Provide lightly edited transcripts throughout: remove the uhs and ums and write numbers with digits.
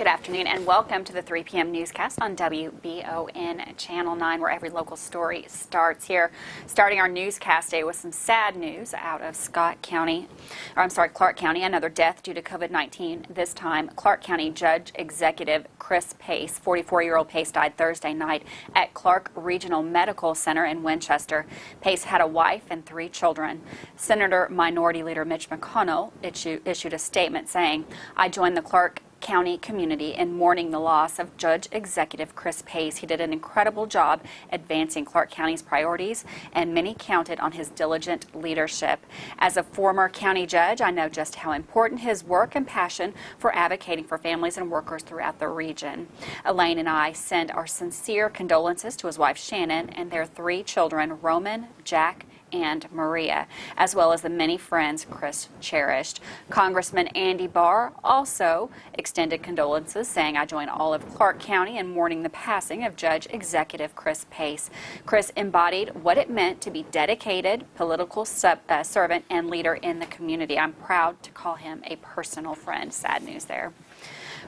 Good afternoon and welcome to the 3 p.m. newscast on WBON Channel 9, where every local story starts here. Starting our newscast day with some sad news out of Clark County. Another death due to COVID-19. This time, Clark County Judge Executive Chris Pace, 44-year-old Pace, died Thursday night at Clark Regional Medical Center in Winchester. Pace had a wife and 3 children. Senator Minority Leader Mitch McConnell issued a statement saying, "I joined the Clark County community in mourning the loss of Judge Executive Chris Pace. He did an incredible job advancing Clark County's priorities, and many counted on his diligent leadership. As a former county judge, I know just how important his work and passion for advocating for families and workers throughout the region. Elaine and I send our sincere condolences to his wife Shannon and their 3 children, Roman, Jack, and Maria, as well as the many friends Chris cherished." Congressman Andy Barr also extended condolences, saying, "I join all of Clark County in mourning the passing of Judge Executive Chris Pace. Chris embodied what it meant to be dedicated, political servant, and leader in the community. I'm proud to call him a personal friend." Sad news there.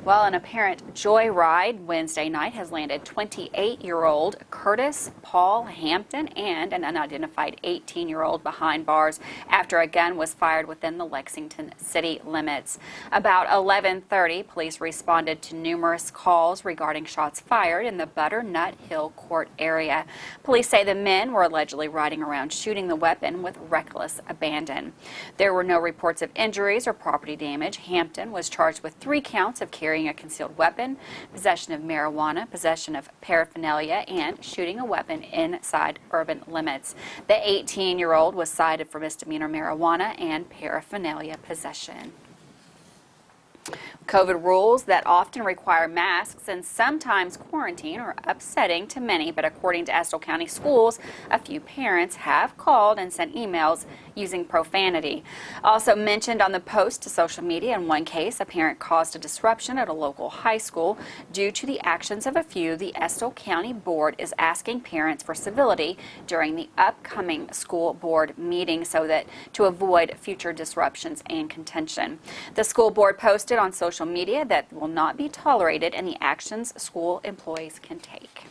Well, an apparent joyride Wednesday night has landed 28-year-old Curtis Paul Hampton and an unidentified 18-year-old behind bars after a gun was fired within the Lexington city limits. About 11:30, police responded to numerous calls regarding shots fired in the Butternut Hill Court area. Police say the men were allegedly riding around shooting the weapon with reckless abandon. There were no reports of injuries or property damage. Hampton was charged with 3 counts of carrying a concealed weapon, possession of marijuana, possession of paraphernalia, and shooting a weapon inside urban limits. The 18-year-old was cited for misdemeanor marijuana and paraphernalia possession. COVID rules that often require masks and sometimes quarantine are upsetting to many, but according to Estill County schools, a few parents have called and sent emails using profanity. Also mentioned on the post to social media, in one case, a parent caused a disruption at a local high school due to the actions of a few. The Estill County Board is asking parents for civility during the upcoming school board meeting so that to avoid future disruptions and contention. The school board posted on social media that will not be tolerated in the actions school employees can take.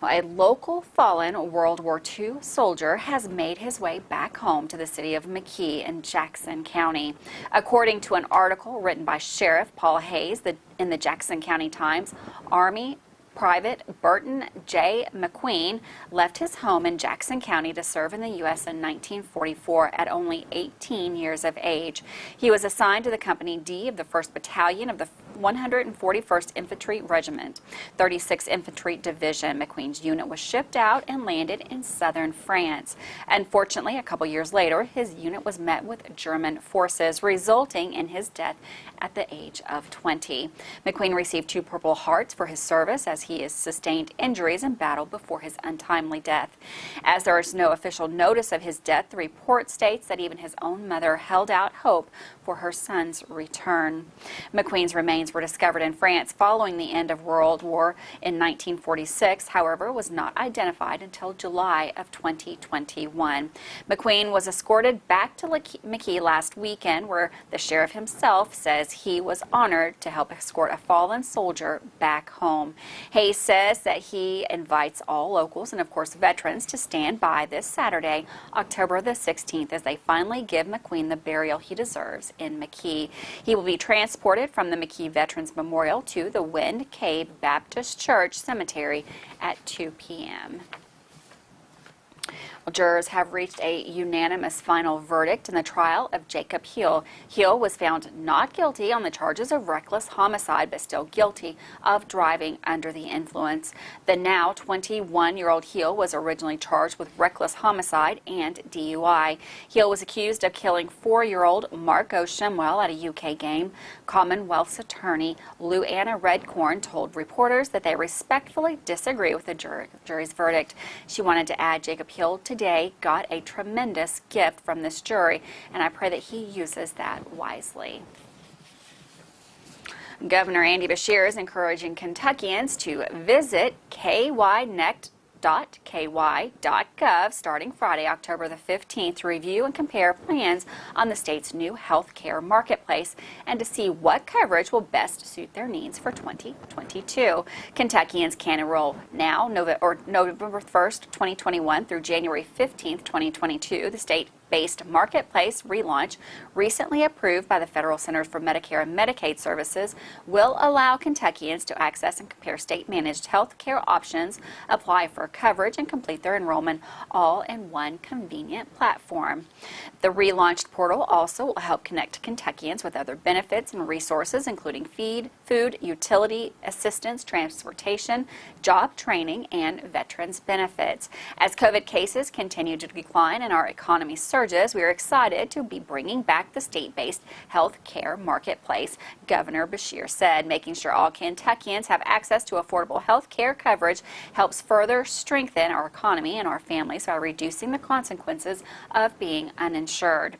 Well, a local fallen World War II soldier has made his way back home to the city of McKee in Jackson County. According to an article written by Sheriff Paul Hayes in the Jackson County Times, Army Private Burton J. McQueen left his home in Jackson County to serve in the U.S. in 1944 at only 18 years of age. He was assigned to the Company D of the 1st Battalion of the 141st Infantry Regiment, 36th Infantry Division. McQueen's unit was shipped out and landed in southern France. Unfortunately, a couple years later, his unit was met with German forces, resulting in his death at the age of 20. McQueen received 2 Purple Hearts for his service as he has sustained injuries in battle before his untimely death. As there is no official notice of his death, the report states that even his own mother held out hope for her son's return. McQueen's remains were discovered in France following the end of World War in 1946, however, was not identified until July of 2021. McQueen was escorted back to McKee last weekend, where the sheriff himself says he was honored to help escort a fallen soldier back home. Hayes says that he invites all locals and, of course, veterans to stand by this Saturday, October the 16th, as they finally give McQueen the burial he deserves in McKee. He will be transported from the McKee Veterans Memorial to the Wind Cave Baptist Church Cemetery at 2 p.m. Jurors have reached a unanimous final verdict in the trial of Jacob Hill. Hill was found not guilty on the charges of reckless homicide, but still guilty of driving under the influence. The now 21-year-old Hill was originally charged with reckless homicide and DUI. Hill was accused of killing 4-year-old Marco Shimwell at a UK game. Commonwealth's attorney Lou Anna Redcorn told reporters that they respectfully disagree with the jury's verdict. She wanted to add Jacob Hill today got a tremendous gift from this jury, and I pray that he uses that wisely. Governor Andy Beshear is encouraging Kentuckians to visit kynext.org research.ky.gov starting Friday, October the 15th to review and compare plans on the state's new health care marketplace and to see what coverage will best suit their needs for 2022. Kentuckians can enroll now, November 1st, 2021 through January 15th, 2022. The state-based marketplace relaunch, recently approved by the Federal Centers for Medicare and Medicaid Services, will allow Kentuckians to access and compare state-managed health care options, apply for coverage, and complete their enrollment all in one convenient platform. The relaunched portal also will help connect Kentuckians with other benefits and resources, including food, utility assistance, transportation, job training, and veterans benefits. As COVID cases continue to decline and our economy surges, we are excited to be bringing back the state-based health care marketplace, Governor Beshear said. Making sure all Kentuckians have access to affordable health care coverage helps further strengthen our economy and our families while reducing the consequences of being uninsured.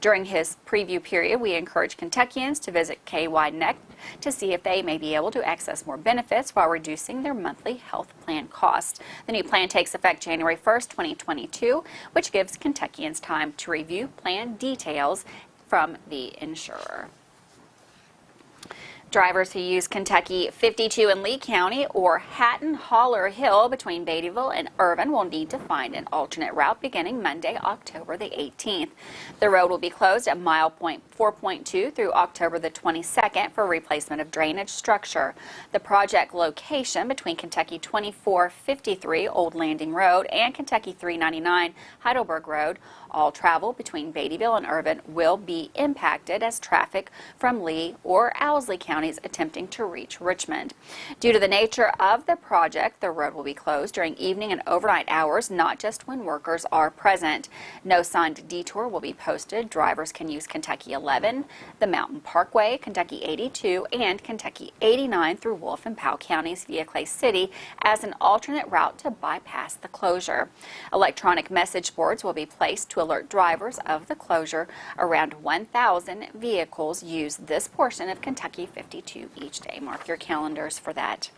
During his preview period, we encourage Kentuckians to visit KYNet to see if they may be able to access more benefits while reducing their monthly health plan costs. The new plan takes effect January 1st, 2022, which gives Kentuckians time to review plan details from the insurer. Drivers who use Kentucky 52 in Lee County or Hatton Holler Hill between Beattyville and Irvin will need to find an alternate route beginning Monday, October the 18th. The road will be closed at mile 4.2 through October the 22nd for replacement of drainage structure. The project location between Kentucky 2453 Old Landing Road and Kentucky 399 Heidelberg Road, all travel between Beattyville and Irvin, will be impacted as traffic from Lee or Owsley counties attempting to reach Richmond. Due to the nature of the project, the road will be closed during evening and overnight hours, not just when workers are present. No signed detour will be posted. Drivers can use Kentucky 11, the Mountain Parkway, Kentucky 82, and Kentucky 89 through Wolf and Powell counties via Clay City as an alternate route to bypass the closure. Electronic message boards will be placed to alert drivers of the closure. Around 1,000 vehicles use this portion of Kentucky 52 each day. Mark your calendars for that.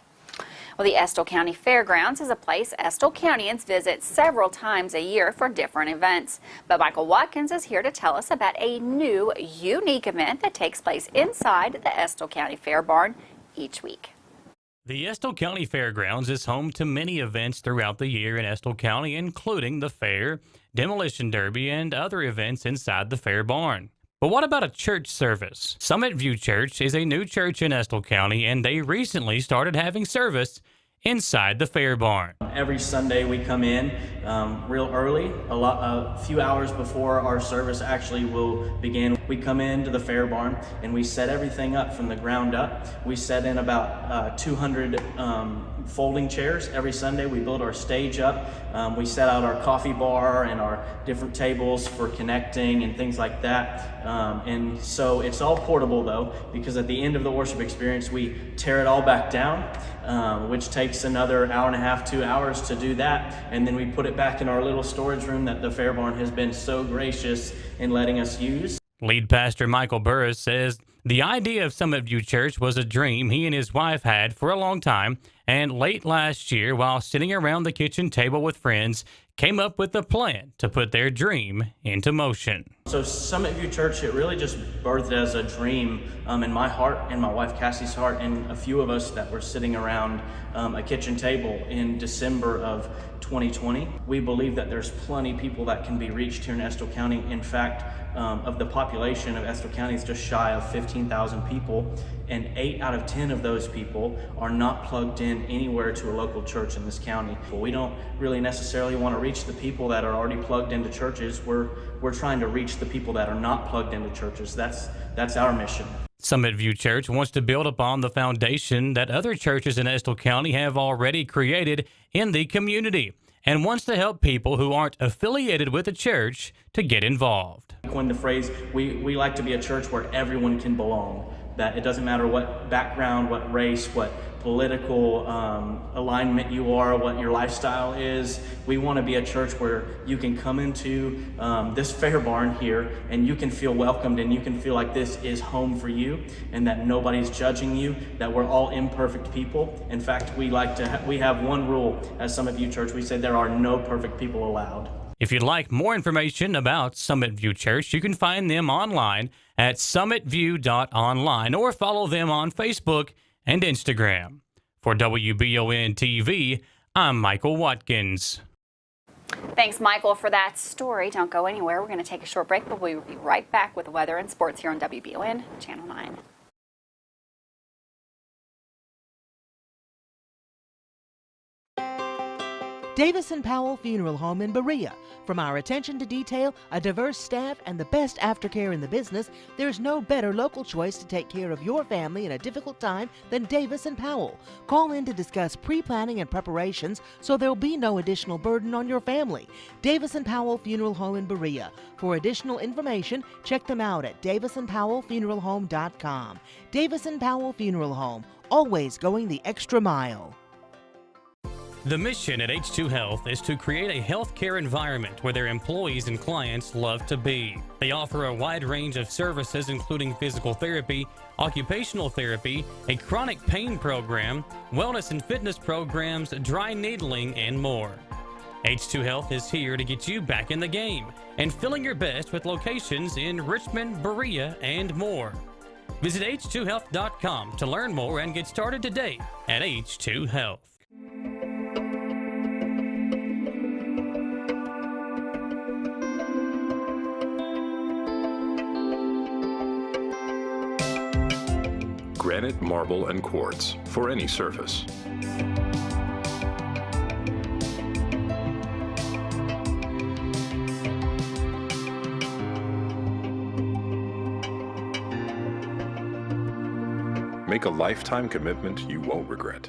Well, the Estill County Fairgrounds is a place Estill Countyans visit several times a year for different events. But Michael Watkins is here to tell us about a new, unique event that takes place inside the Estill County Fair Barn each week. The Estill County Fairgrounds is home to many events throughout the year in Estill County, including the fair, demolition derby, and other events inside the fair barn. But what about a church service? Summit View Church is a new church in Estill County, and they recently started having service inside the fair barn. Every Sunday we come in real early, a few hours before our service actually will begin. We come into the fair barn and we set everything up from the ground up. We set in about 200 folding chairs every Sunday. We build our stage up. We set out our coffee bar and our different tables for connecting and things like that. And so it's all portable though, because at the end of the worship experience, we tear it all back down, which takes another hour and a half, 2 hours to do that. And then we put it back in our little storage room that the fair barn has been so gracious in letting us use. Lead pastor Michael Burris says the idea of Summit View Church was a dream he and his wife had for a long time, and late last year, while sitting around the kitchen table with friends, came up with a plan to put their dream into motion. So Summit View Church, it really just birthed as a dream in my heart and my wife Cassie's heart, and a few of us that were sitting around a kitchen table in December of 2020. We believe that there's plenty of people that can be reached here in Estill County. In fact, of the population of Estill County is just shy of 15,000 people, and 8 out of 10 of those people are not plugged in anywhere to a local church in this county. We don't really necessarily want to reach the people that are already plugged into churches. We're trying to reach the people that are not plugged into churches. That's our mission. Summit View Church wants to build upon the foundation that other churches in Estill County have already created in the community, and wants to help people who aren't affiliated with a church to get involved. I coined the phrase, we like to be a church where everyone can belong. That it doesn't matter what background, what race, what political alignment you are, what your lifestyle is. We want to be a church where you can come into this fair barn here and you can feel welcomed and you can feel like this is home for you and that nobody's judging you, that we're all imperfect people. In fact, we have one rule at Summit View Church. We say there are no perfect people allowed. If you'd like more information about Summit View Church, you can find them online at summitview.online or follow them on Facebook and Instagram. For WBON TV, I'm Michael Watkins. Thanks, Michael, for that story. Don't go anywhere. We're going to take a short break, but we'll be right back with weather and sports here on WBON Channel 9. Davis & Powell Funeral Home in Berea. From our attention to detail, a diverse staff, and the best aftercare in the business, there's no better local choice to take care of your family in a difficult time than Davis & Powell. Call in to discuss pre-planning and preparations so there'll be no additional burden on your family. Davis & Powell Funeral Home in Berea. For additional information, check them out at davisandpowellfuneralhome.com. Davis & Powell Funeral Home, always going the extra mile. The mission at H2 Health is to create a healthcare environment where their employees and clients love to be. They offer a wide range of services including physical therapy, occupational therapy, a chronic pain program, wellness and fitness programs, dry needling, and more. H2 Health is here to get you back in the game and feeling your best with locations in Richmond, Berea, and more. Visit h2health.com to learn more and get started today at H2 Health. Granite, marble, and quartz for any surface. Make a lifetime commitment you won't regret.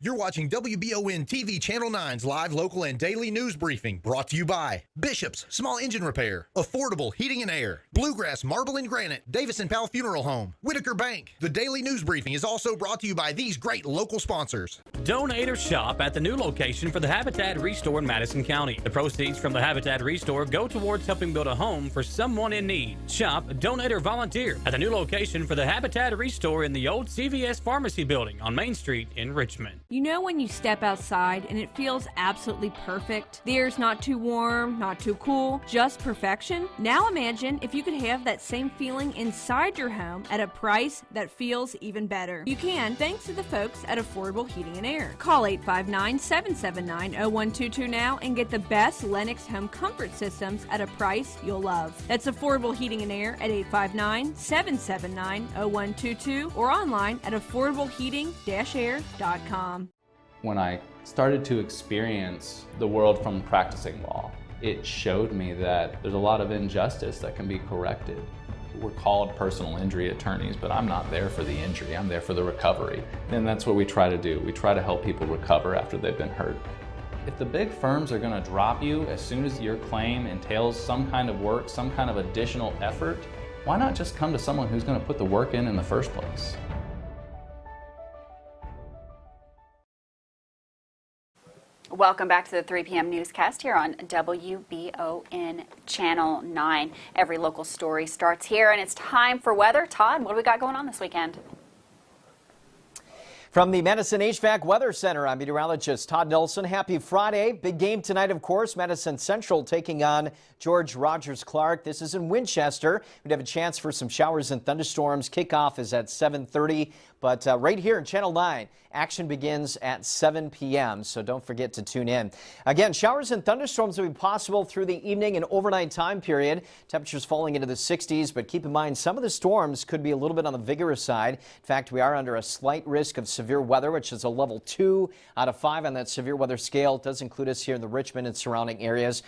You're watching WBON TV Channel 9's live, local, and daily news briefing, brought to you by Bishop's Small Engine Repair, Affordable Heating and Air, Bluegrass Marble and Granite, Davis & Powell Funeral Home, Whitaker Bank. The daily news briefing is also brought to you by these great local sponsors. Donate or shop at the new location for the Habitat Restore in Madison County. The proceeds from the Habitat Restore go towards helping build a home for someone in need. Shop, donate, or volunteer at the new location for the Habitat Restore in the old CVS Pharmacy building on Main Street in Richmond. You know when you step outside and it feels absolutely perfect? The air's not too warm, not too cool, just perfection? Now imagine if you could have that same feeling inside your home at a price that feels even better. You can, thanks to the folks at Affordable Heating and Air. Call 859-779-0122 now and get the best Lennox home comfort systems at a price you'll love. That's Affordable Heating and Air at 859-779-0122 or online at affordableheating-air.com. When I started to experience the world from practicing law, it showed me that there's a lot of injustice that can be corrected. We're called personal injury attorneys, but I'm not there for the injury, I'm there for the recovery. And that's what we try to do. We try to help people recover after they've been hurt. If the big firms are going to drop you as soon as your claim entails some kind of work, some kind of additional effort, why not just come to someone who's going to put the work in the first place? Welcome back to the 3 p.m. newscast here on WBON Channel 9. Every local story starts here, and it's time for weather. Todd, what do we got going on this weekend? From the Madison HVAC Weather Center, I'm meteorologist Todd Nelson. Happy Friday. Big game tonight, of course. Madison Central taking on George Rogers Clark. This is in Winchester. We'd have a chance for some showers and thunderstorms. Kickoff is at 7:30. But right here in Channel 9, action begins at 7 p.m., so don't forget to tune in. Again, showers and thunderstorms will be possible through the evening and overnight time period. Temperatures falling into the 60s, but keep in mind some of the storms could be a little bit on the vigorous side. In fact, we are under a slight risk of severe weather, which is a level 2 out of 5 on that severe weather scale. It does include us here in the Richmond and surrounding areas.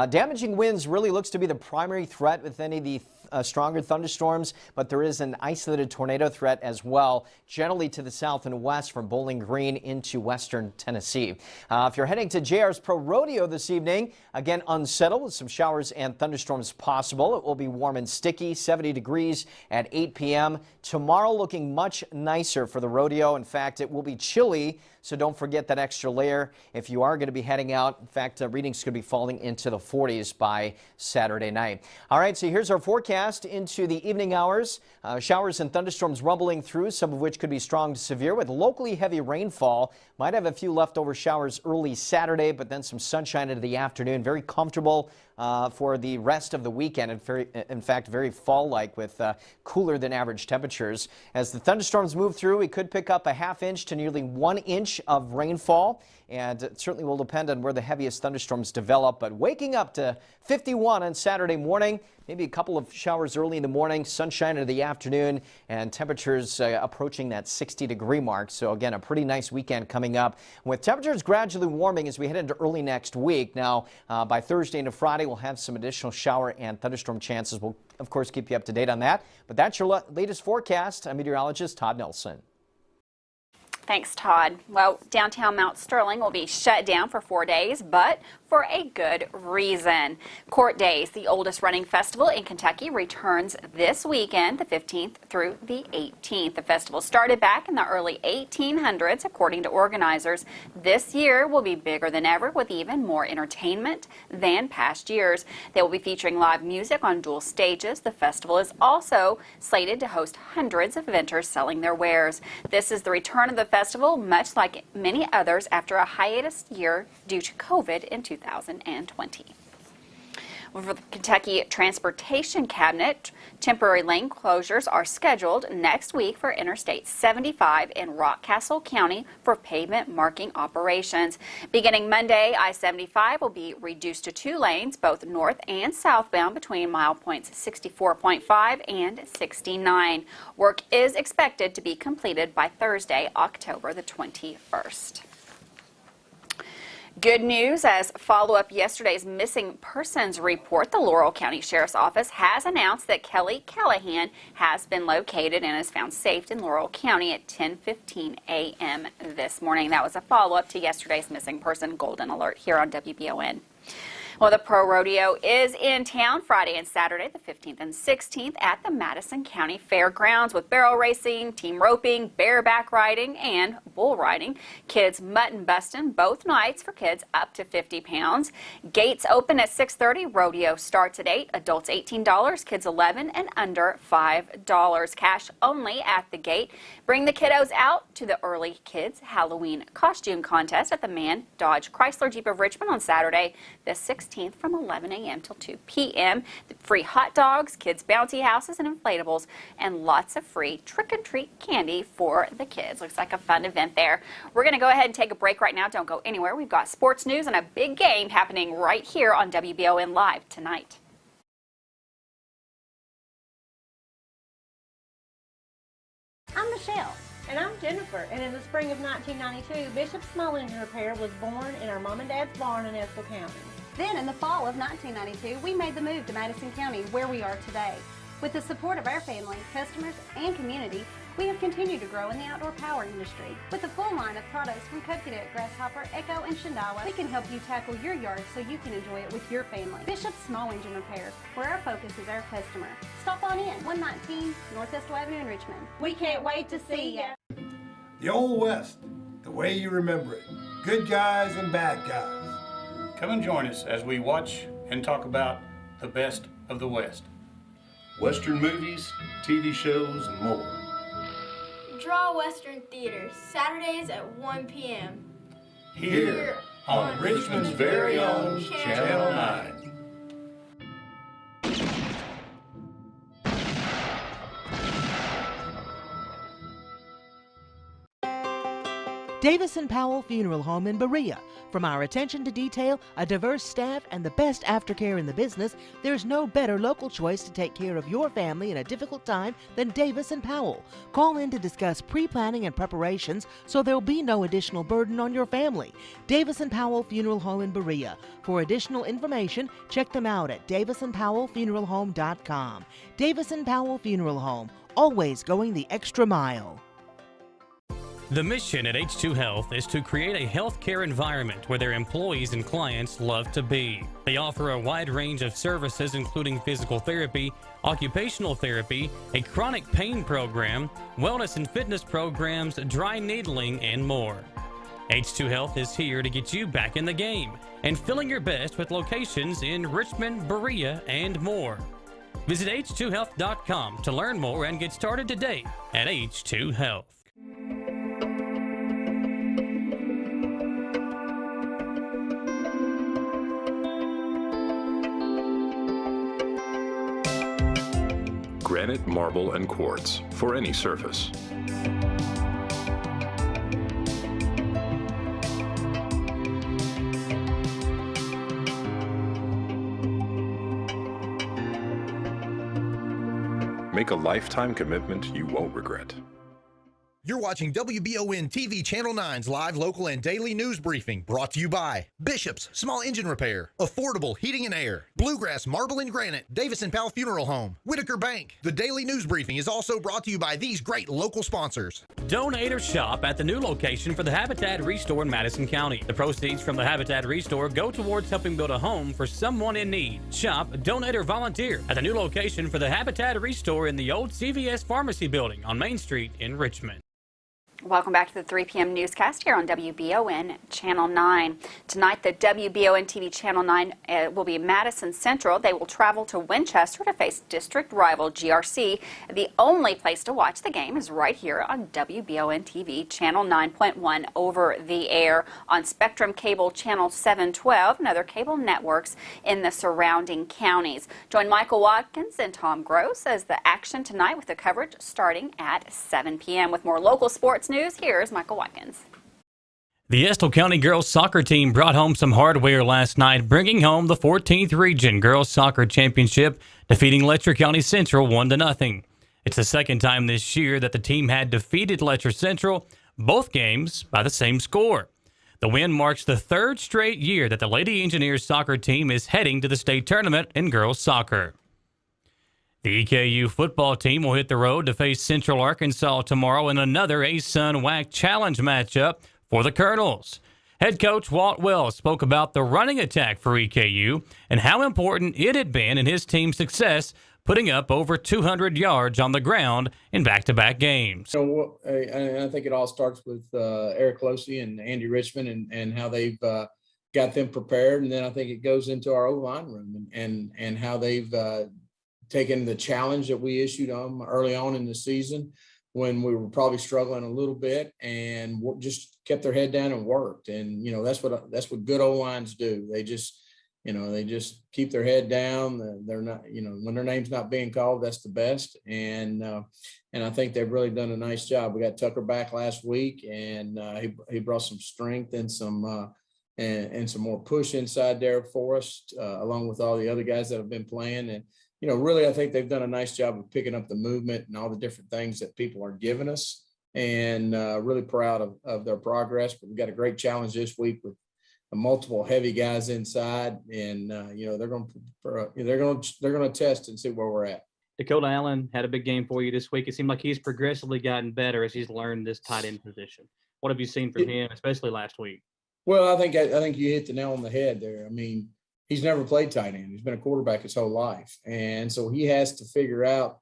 Damaging winds really looks to be the primary threat with any of the stronger thunderstorms, but there is an isolated tornado threat as well, generally to the south and west from Bowling Green into western Tennessee. If you're heading to JR's Pro Rodeo this evening, again unsettled with some showers and thunderstorms possible. It will be warm and sticky, 70 degrees at 8 p.m. Tomorrow looking much nicer for the rodeo. In fact, it will be chilly, so don't forget that extra layer if you are going to be heading out. In fact, readings could be falling into the 40s by Saturday night. All right, so here's our forecast into the evening hours. Showers and thunderstorms rumbling through, some of which could be strong to severe with locally heavy rainfall. Might have a few leftover showers early Saturday, but then some sunshine into the afternoon. Very comfortable for the rest of the weekend, and in fact, very fall-like with cooler than average temperatures. As the thunderstorms move through, we could pick up a ½ inch to nearly 1 inch of rainfall, and it certainly will depend on where the heaviest thunderstorms develop. But waking up to 51 on Saturday morning, maybe a couple of showers early in the morning, sunshine into the afternoon, and temperatures approaching that 60-degree mark. So again, a pretty nice weekend coming up, with temperatures gradually warming as we head into early next week. Now, by Thursday into Friday, we'll have some additional shower and thunderstorm chances. We'll, of course, keep you up to date on that. But that's your latest forecast. I'm meteorologist Todd Nelson. Thanks, Todd. Well, downtown Mount Sterling will be shut down for 4 days, but for a good reason. Court Days, the oldest running festival in Kentucky, returns this weekend, the 15th through the 18th. The festival started back in the early 1800s, according to organizers. This year will be bigger than ever, with even more entertainment than past years. They will be featuring live music on dual stages. The festival is also slated to host hundreds of vendors selling their wares. This is the return of the festival, much like many others, after a hiatus year due to COVID in 2020. For the Kentucky Transportation Cabinet, temporary lane closures are scheduled next week for Interstate 75 in Rockcastle County for pavement marking operations. Beginning Monday, I-75 will be reduced to 2 lanes, both north and southbound, between mile points 64.5 and 69. Work is expected to be completed by Thursday, October the 21st. Good news, as follow-up yesterday's missing persons report, the Laurel County Sheriff's Office has announced that Kelly Callahan has been located and is found safe in Laurel County at 10:15 a.m. this morning. That was a follow-up to yesterday's missing person golden alert here on WBON. Well, the Pro Rodeo is in town Friday and Saturday, the 15th and 16th, at the Madison County Fairgrounds, with barrel racing, team roping, bareback riding, and bull riding. Kids mutton busting both nights for kids up to 50 pounds. Gates open at 6:30. Rodeo starts at 8. Adults $18, kids 11 and under $5. Cash only at the gate. Bring the kiddos out to the Early Kids Halloween Costume Contest at the Man Dodge Chrysler Jeep of Richmond on Saturday, the 16th. From 11 a.m. till 2 p.m. Free hot dogs, kids' bouncy houses and inflatables, and lots of free trick-and-treat candy for the kids. Looks like a fun event there. We're going to go ahead and take a break right now. Don't go anywhere. We've got sports news and a big game happening right here on WBON Live tonight. I'm Michelle. And I'm Jennifer, and in the spring of 1992, Bishop Small Engine Repair was born in our mom and dad's barn in Estill County. Then in the fall of 1992, we made the move to Madison County, where we are today. With the support of our family, customers, and community, we have continued to grow in the outdoor power industry. With a full line of products from Coconut, Grasshopper, Echo, and Shindawa, we can help you tackle your yard so you can enjoy it with your family. Bishop Small Engine Repair, where our focus is our customer. Stop on in, 119 North Estill Avenue in Richmond. We can't wait to see you. The Old West, the way you remember it. Good guys and bad guys. Come and join us as we watch and talk about the best of the West. Western movies, TV shows, and more. Draw Western Theater, Saturdays at 1 p.m. Here on Richmond's very own Channel 9. Davis and Powell Funeral Home in Berea. From our attention to detail, a diverse staff, and the best aftercare in the business, there's no better local choice to take care of your family in a difficult time than Davis and Powell. Call in to discuss pre-planning and preparations so there'll be no additional burden on your family. Davis and Powell Funeral Home in Berea. For additional information, check them out at davisandpowellfuneralhome.com. Davis and Powell Funeral Home, always going the extra mile. The mission at H2 Health is to create a healthcare environment where their employees and clients love to be. They offer a wide range of services including physical therapy, occupational therapy, a chronic pain program, wellness and fitness programs, dry needling, and more. H2 Health is here to get you back in the game and feeling your best with locations in Richmond, Berea, and more. Visit h2health.com to learn more and get started today at H2 Health. Granite, marble, and quartz for any surface. Make a lifetime commitment you won't regret. You're watching WBON TV Channel 9's live, local, and daily news briefing, brought to you by Bishop's Small Engine Repair, Affordable Heating and Air, Bluegrass Marble and Granite, Davis and Powell Funeral Home, Whitaker Bank. The daily news briefing is also brought to you by these great local sponsors. Donate or shop at the new location for the Habitat Restore in Madison County. The proceeds from the Habitat Restore go towards helping build a home for someone in need. Shop, donate, or volunteer at the new location for the Habitat Restore in the old CVS Pharmacy building on Main Street in Richmond. Welcome back to the 3 p.m. newscast here on WBON Channel 9. Tonight, the WBON TV Channel 9 will be Madison Central. They will travel to Winchester to face district rival GRC. The only place to watch the game is right here on WBON TV Channel 9.1 over the air on Spectrum Cable Channel 712 and other cable networks in the surrounding counties. Join Michael Watkins and Tom Gross as the action tonight with the coverage starting at 7 p.m. With more local sports news, here's Michael Watkins. The Estill County girls soccer team brought home some hardware last night, bringing home the 14th Region Girls Soccer Championship, defeating Letcher County Central 1-0. It's the second time this year that the team had defeated Letcher Central, both games by the same score. The win marks the third straight year that the Lady Engineers soccer team is heading to the state tournament in girls soccer. The EKU football team will hit the road to face Central Arkansas tomorrow in another ASUN WAC Challenge matchup for the Colonels. Head coach Walt Wells spoke about the running attack for EKU and how important it had been in his team's success, putting up over 200 yards on the ground in back-to-back games. I think it all starts with Eric Losey and Andy Richmond and how they've got them prepared, and then I think it goes into our O-line room and how they've taken the challenge that we issued them early on in the season when we were probably struggling a little bit, and just kept their head down and worked. And, that's what good O-lines do. They just keep their head down. They're not, when their name's not being called, that's the best. And I think they've really done a nice job. We got Tucker back last week, and he brought some strength and some more push inside there for us, along with all the other guys that have been playing. And, really, I think they've done a nice job of picking up the movement and all the different things that people are giving us, and really proud of their progress. But we've got a great challenge this week with multiple heavy guys inside, and they're going to test and see where we're at. Dakota Allen had a big game for you this week. It seemed like he's progressively gotten better as he's learned this tight end position. What have you seen from him, especially last week? Well, I think you hit the nail on the head there. I mean, he's never played tight end. He's been a quarterback his whole life. And so he has to figure out,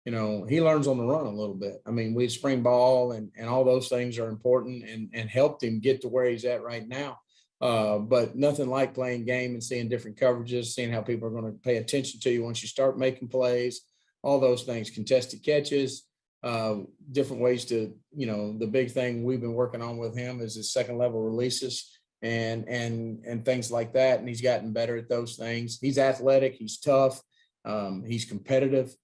he learns on the run a little bit. I mean, we spring ball and all those things are important and helped him get to where he's at right now. But nothing like playing game and seeing different coverages, seeing how people are going to pay attention to you once you start making plays, all those things, contested catches, different ways to, the big thing we've been working on with him is his second level releases and things like that. And he's gotten better at those things. He's athletic, he's tough, he's competitive.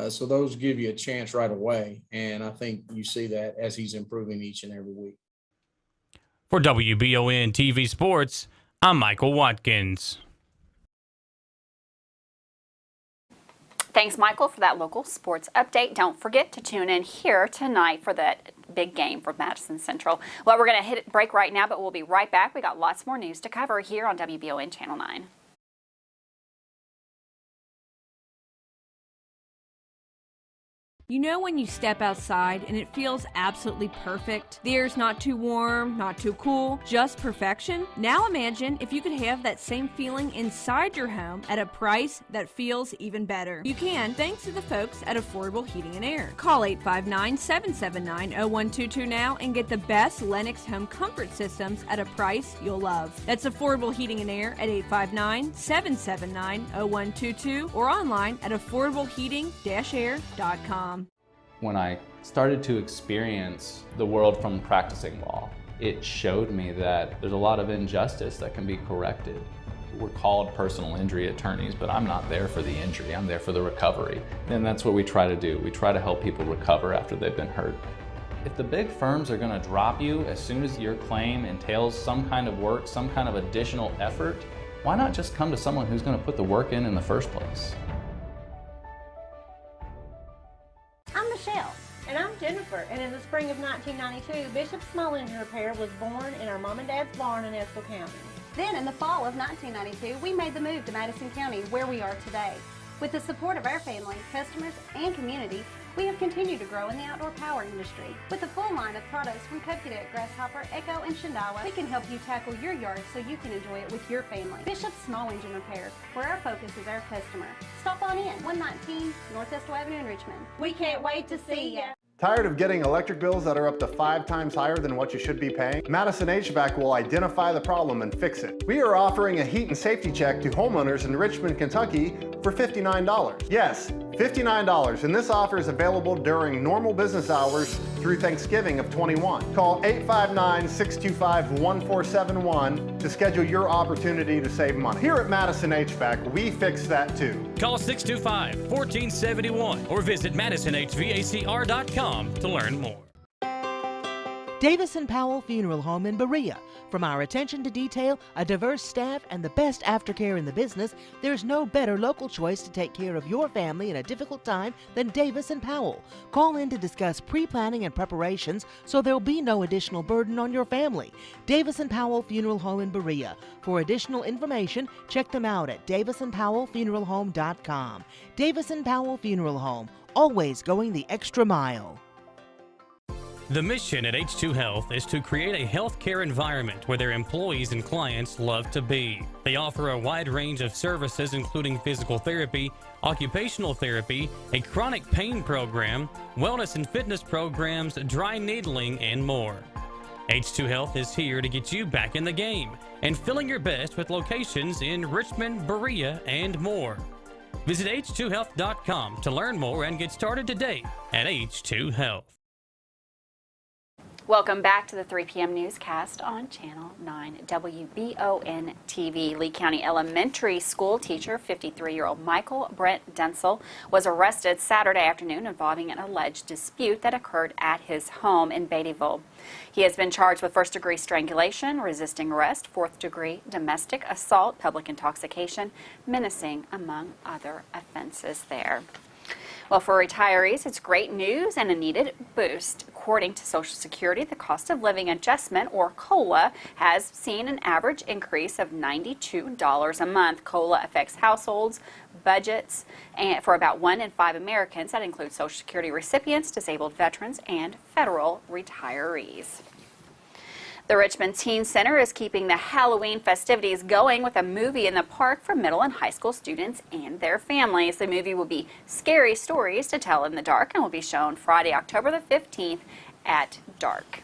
So those give you a chance right away. And I think you see that as he's improving each and every week. For WBON TV Sports, I'm Michael Watkins. Thanks, Michael, for that local sports update. Don't forget to tune in here tonight for that big game for Madison Central. Well, we're going to hit break right now, but we'll be right back. We got lots more news to cover here on WBON Channel 9. You know when you step outside and it feels absolutely perfect? The air's not too warm, not too cool, just perfection? Now imagine if you could have that same feeling inside your home at a price that feels even better. You can, thanks to the folks at Affordable Heating and Air. Call 859-779-0122 now and get the best Lennox home comfort systems at a price you'll love. That's Affordable Heating and Air at 859-779-0122 or online at affordableheating-air.com. When I started to experience the world from practicing law, it showed me that there's a lot of injustice that can be corrected. We're called personal injury attorneys, but I'm not there for the injury, I'm there for the recovery. And that's what we try to do. We try to help people recover after they've been hurt. If the big firms are going to drop you as soon as your claim entails some kind of work, some kind of additional effort, why not just come to someone who's going to put the work in the first place? I'm Michelle. And I'm Jennifer, and in the spring of 1992, Bishop's Small Engine Repair was born in our mom and dad's barn in Estill County. Then in the fall of 1992, we made the move to Madison County, where we are today. With the support of our family, customers, and community, we have continued to grow in the outdoor power industry. With a full line of products from Coconut, Grasshopper, Echo, and Shindawa, we can help you tackle your yard so you can enjoy it with your family. Bishop's Small Engine Repair, where our focus is our customer. Stop on in, 119 North Estill Avenue in Richmond. We can't wait to see ya. Tired of getting electric bills that are up to 5 times higher than what you should be paying? Madison HVAC will identify the problem and fix it. We are offering a heat and safety check to homeowners in Richmond, Kentucky for $59. Yes, $59, and this offer is available during normal business hours through Thanksgiving of 21. Call 859-625-1471 to schedule your opportunity to save money. Here at Madison HVAC, we fix that too. Call 625-1471 or visit MadisonHVACR.com to learn more. Davis & Powell Funeral Home in Berea. From our attention to detail, a diverse staff, and the best aftercare in the business, there's no better local choice to take care of your family in a difficult time than Davis & Powell. Call in to discuss pre-planning and preparations so there'll be no additional burden on your family. Davis & Powell Funeral Home in Berea. For additional information, check them out at davisandpowellfuneralhome.com. Davis & Powell Funeral Home, always going the extra mile. The mission at H2 Health is to create a healthcare environment where their employees and clients love to be. They offer a wide range of services including physical therapy, occupational therapy, a chronic pain program, wellness and fitness programs, dry needling, and more. H2 Health is here to get you back in the game and feeling your best with locations in Richmond, Berea, and more. Visit h2health.com to learn more and get started today at H2 Health. Welcome back to the 3 p.m. newscast on Channel 9 WBON TV. Lee County Elementary School teacher, 53-year-old Michael Brent Denzel, was arrested Saturday afternoon involving an alleged dispute that occurred at his home in Beattyville. He has been charged with first-degree strangulation, resisting arrest, fourth-degree domestic assault, public intoxication, menacing, among other offenses there. Well, for retirees, it's great news and a needed boost. According to Social Security, the cost of living adjustment, or COLA, has seen an average increase of $92 a month. COLA affects households, budgets, and for about 1 in 5 Americans. That includes Social Security recipients, disabled veterans, and federal retirees. The Richmond Teen Center is keeping the Halloween festivities going with a movie in the park for middle and high school students and their families. The movie will be Scary Stories to Tell in the Dark and will be shown Friday, October the 15th at dark.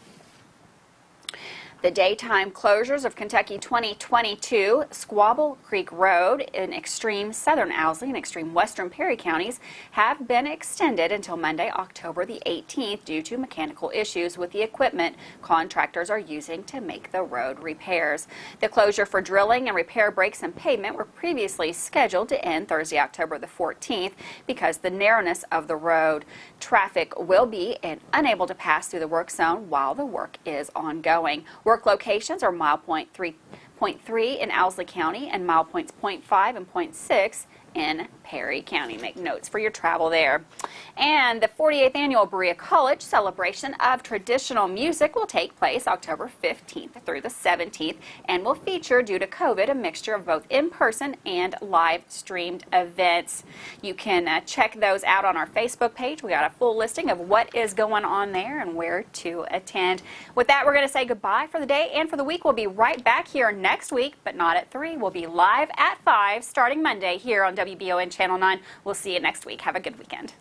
The daytime closures of Kentucky 2022, Squabble Creek Road in extreme southern Owsley and extreme western Perry counties have been extended until Monday, October the 18th due to mechanical issues with the equipment contractors are using to make the road repairs. The closure for drilling and repair breaks and pavement were previously scheduled to end Thursday, October the 14th because the narrowness of the road. Traffic will be unable to pass through the work zone while the work is ongoing. Work locations are Mile Point 3.3 in Owsley County and Mile Points 0.5 and 0.6 in Perry County. Make notes for your travel there. And the 48th annual Berea College celebration of traditional music will take place October 15th through the 17th and will feature, due to COVID, a mixture of both in-person and live streamed events. You can check those out on our Facebook page. We got a full listing of what is going on there and where to attend. With that, we're going to say goodbye for the day and for the week. We'll be right back here next week, but not at 3. We'll be live at 5 starting Monday here on WBON Channel 9. We'll see you next week. Have a good weekend.